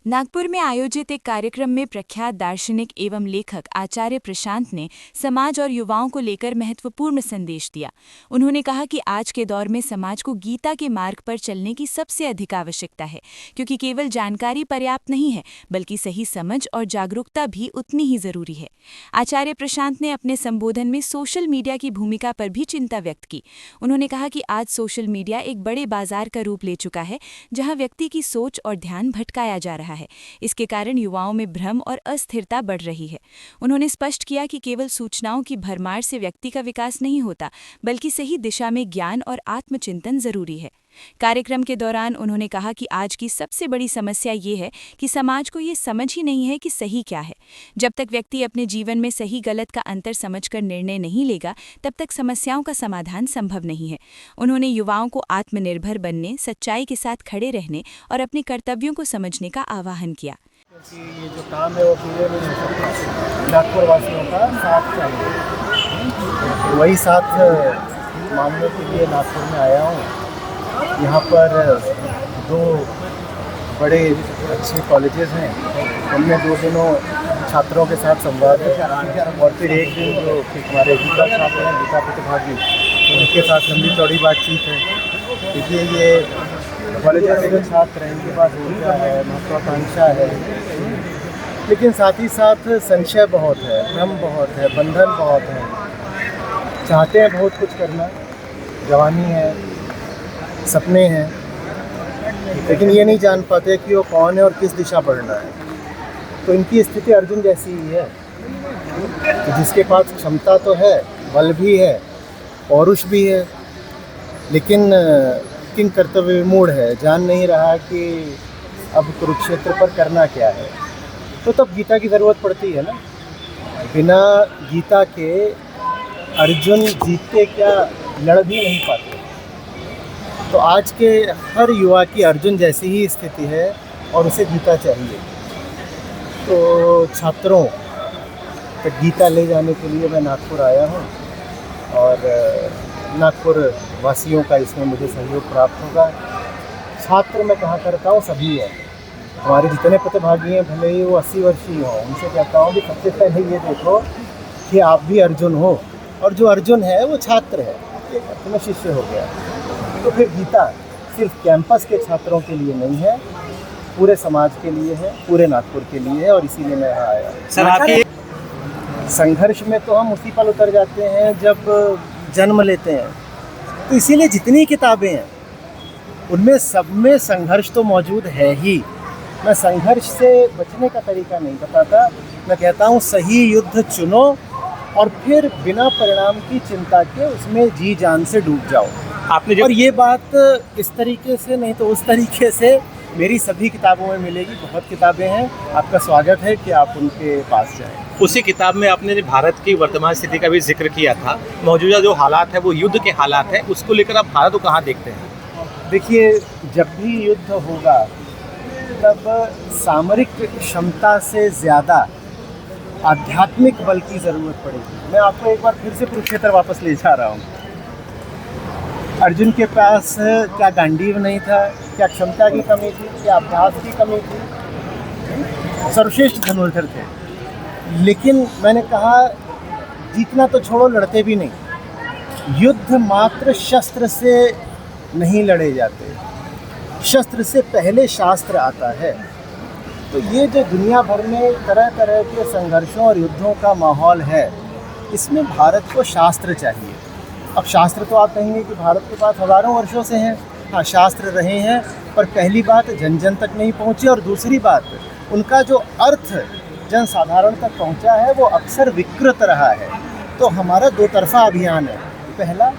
नागपुर में आयोजित एक कार्यक्रम में प्रख्यात दार्शनिक एवं लेखक आचार्य प्रशांत ने समाज और युवाओं को लेकर महत्वपूर्ण संदेश दिया। उन्होंने कहा कि आज के दौर में समाज को गीता के मार्ग पर चलने की सबसे अधिक आवश्यकता है, क्योंकि केवल जानकारी पर्याप्त नहीं है, बल्कि सही समझ और जागरूकता भी उतनी ही जरूरी है। आचार्य प्रशांत ने अपने संबोधन में सोशल मीडिया की भूमिका पर भी चिंता व्यक्त की। उन्होंने कहा कि आज सोशल मीडिया एक बड़े बाजार का रूप ले चुका है, जहां व्यक्ति की सोच और ध्यान भटकाया जा रहा है। इसके कारण युवाओं में भ्रम और अस्थिरता बढ़ रही है। उन्होंने स्पष्ट किया कि केवल सूचनाओं की भरमार से व्यक्ति का विकास नहीं होता, बल्कि सही दिशा में ज्ञान और आत्मचिंतन जरूरी है। कार्यक्रम के दौरान उन्होंने कहा कि आज की सबसे बड़ी समस्या ये है कि समाज को ये समझ ही नहीं है कि सही क्या है। जब तक व्यक्ति अपने जीवन में सही गलत का अंतर समझकर निर्णय नहीं लेगा, तब तक समस्याओं का समाधान संभव नहीं है। उन्होंने युवाओं को आत्मनिर्भर बनने, सच्चाई के साथ खड़े रहने और अपने कर्तव्यों को समझने का आह्वान किया। क्योंकि ये जो काम है वो पूरे नहीं हो सकता, नागपुर वासियों का साथ चाहिए। वही साथ मांगने के लिए नागपुर में आया हूँ। यहाँ पर दो बड़े अच्छे कॉलेजेस हैं, उनमें 2 दिनों छात्रों के साथ संवाद है और फिर एक दिन जो हमारे गीता छात्र हैं, गीता प्रतिभागी, उनके साथ लंबी चौड़ी बातचीत है। देखिए, ये कॉलेज में जो छात्र हैं, इनके पास ऊर्जा है, महत्वाकांक्षा है, लेकिन साथ ही साथ संशय बहुत है, भ्रम बहुत है, बंधन बहुत है। चाहते हैं बहुत कुछ करना, जवानी है, सपने हैं, लेकिन ये नहीं जान पाते कि वो कौन है और किस दिशा बढ़ना है। तो इनकी स्थिति अर्जुन जैसी ही है, तो जिसके पास क्षमता तो है, बल भी है, पौरुष भी है, लेकिन किंग कर्तव्य विमूढ़ है, जान नहीं रहा कि अब कुरुक्षेत्र पर करना क्या है। तो तब गीता की ज़रूरत पड़ती है ना। बिना गीता के अर्जुन जीतते क्या, लड़ भी नहीं पाते। तो आज के हर युवा की अर्जुन जैसी ही स्थिति है और उसे गीता चाहिए। तो छात्रों तक गीता ले जाने के लिए मैं नागपुर आया हूँ और नागपुर वासियों का इसमें मुझे सहयोग प्राप्त होगा। छात्र मैं कहा करता हूँ सभी हैं, हमारे जितने प्रतिभागी हैं, भले ही वो 80 वर्षीय हों, उनसे कहता हूँ कि सबसे पहले ये देखो कि आप भी अर्जुन हो, और जो अर्जुन है वो छात्र है, एक अर्थ में शिष्य हो गया। तो फिर गीता सिर्फ कैंपस के छात्रों के लिए नहीं है, पूरे समाज के लिए है, पूरे नागपुर के लिए है, और इसीलिए मैं यहाँ आया। सर, आपके संघर्ष में तो हम उसी पल उतर जाते हैं जब जन्म लेते हैं। तो इसीलिए जितनी किताबें हैं उनमें सब में संघर्ष तो मौजूद है ही। मैं संघर्ष से बचने का तरीका नहीं बताता, मैं कहता हूँ सही युद्ध चुनो और फिर बिना परिणाम की चिंता के उसमें जी जान से डूब जाओ। आपने और ये बात इस तरीके से नहीं तो उस तरीके से मेरी सभी किताबों में मिलेगी। बहुत किताबें हैं, आपका स्वागत है कि आप उनके पास जाएं। उसी किताब में आपने भारत की वर्तमान स्थिति का भी जिक्र किया था। मौजूदा जो हालात है वो युद्ध के हालात है, उसको लेकर आप भारत को कहाँ देखते हैं? देखिए, जब भी युद्ध होगा तब सामरिक क्षमता से ज़्यादा आध्यात्मिक बल की ज़रूरत पड़ेगी। मैं आपको एक बार फिर से कुरुक्षेत्र वापस ले जा रहा हूँ। अर्जुन के पास क्या गांडीव नहीं था, क्या क्षमता की कमी थी, क्या अभ्यास की कमी थी? सर्वश्रेष्ठ धनुर्धर थे, लेकिन मैंने कहा जीतना तो छोड़ो, लड़ते भी नहीं। युद्ध मात्र शस्त्र से नहीं लड़े जाते, शस्त्र से पहले शास्त्र आता है। तो ये जो दुनिया भर में तरह तरह के संघर्षों और युद्धों का माहौल है, इसमें भारत को शास्त्र चाहिए। अब शास्त्र तो आप कहेंगे कि भारत के पास हज़ारों वर्षों से हैं। हाँ, शास्त्र रहे हैं, पर पहली बात जन जन तक नहीं पहुँची, और दूसरी बात उनका जो अर्थ जन साधारण तक पहुँचा है वो अक्सर विकृत रहा है। तो हमारा 2 तरफा अभियान है। पहला,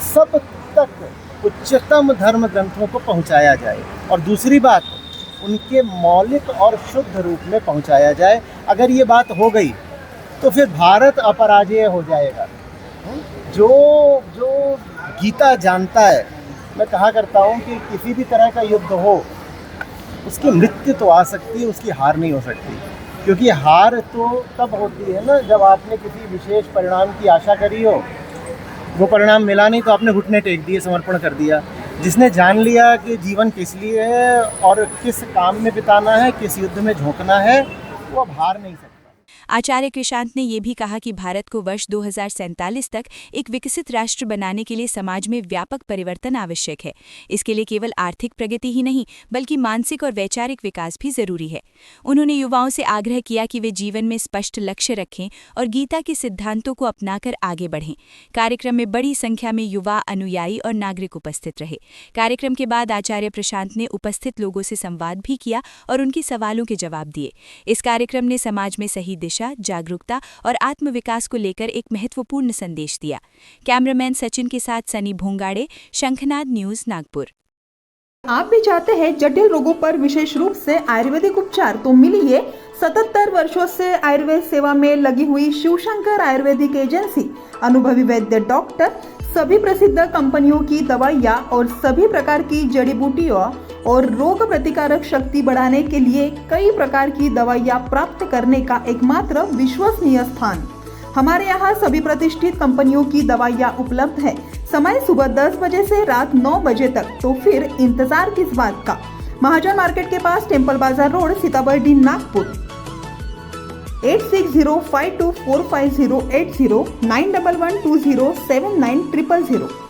सब तक उच्चतम धर्म ग्रंथों को पहुँचाया जाए, और दूसरी बात उनके मौलिक और शुद्ध रूप में पहुँचाया जाए। अगर ये बात हो गई तो फिर भारत अपराजेय हो जाएगा। जो गीता जानता है, मैं कहा करता हूँ कि किसी भी तरह का युद्ध हो, उसकी मृत्यु तो आ सकती है, उसकी हार नहीं हो सकती। क्योंकि हार तो तब होती है ना जब आपने किसी विशेष परिणाम की आशा करी हो, वो परिणाम मिला नहीं तो आपने घुटने टेक दिए, समर्पण कर दिया। जिसने जान लिया कि जीवन किस लिए है और किस काम में बिताना है, किस युद्ध में झोंकना है, वो अब हार नहीं सकता। आचार्य कृषांत ने यह भी कहा कि भारत को वर्ष 2047 तक एक विकसित राष्ट्र बनाने के लिए समाज में व्यापक परिवर्तन आवश्यक है। इसके लिए केवल आर्थिक प्रगति ही नहीं बल्कि मानसिक और वैचारिक विकास भी जरूरी है। उन्होंने युवाओं से आग्रह किया कि वे जीवन में स्पष्ट लक्ष्य रखें और गीता के सिद्धांतों को अपनाकर आगे बढ़ें। कार्यक्रम में बड़ी संख्या में युवा, अनुयायी और नागरिक उपस्थित रहे। कार्यक्रम के बाद आचार्य प्रशांत ने उपस्थित लोगों से संवाद भी किया और उनके सवालों के जवाब दिए। इस कार्यक्रम ने समाज में सही दिशा, जागरूकता और आत्मविकास को लेकर एक महत्वपूर्ण संदेश दिया। कैमरामैन सचिन के साथ सनी भोंगाड़े, शंखनाद न्यूज, नागपुर। आप भी चाहते हैं जटिल रोगों पर विशेष रूप से आयुर्वेदिक उपचार, तो मिलिए 77 वर्षों से आयुर्वेद सेवा में लगी हुई शिवशंकर आयुर्वेदिक एजेंसी। अनुभवी वैद्य डॉक्टर, सभी प्रसिद्ध कंपनियों की दवाइयाँ और सभी प्रकार की जड़ी बूटियों और रोग प्रतिकारक शक्ति बढ़ाने के लिए कई प्रकार की दवाइयाँ प्राप्त करने का एकमात्र विश्वसनीय स्थान। हमारे यहाँ सभी प्रतिष्ठित कंपनियों की दवाइयाँ उपलब्ध है। समय सुबह 10 बजे से रात 9 बजे तक, तो फिर इंतजार किस बात का। महाजन मार्केट के पास, टेम्पल बाजार रोड, सीताबर्डी, नागपुर। 8605245080 911207900।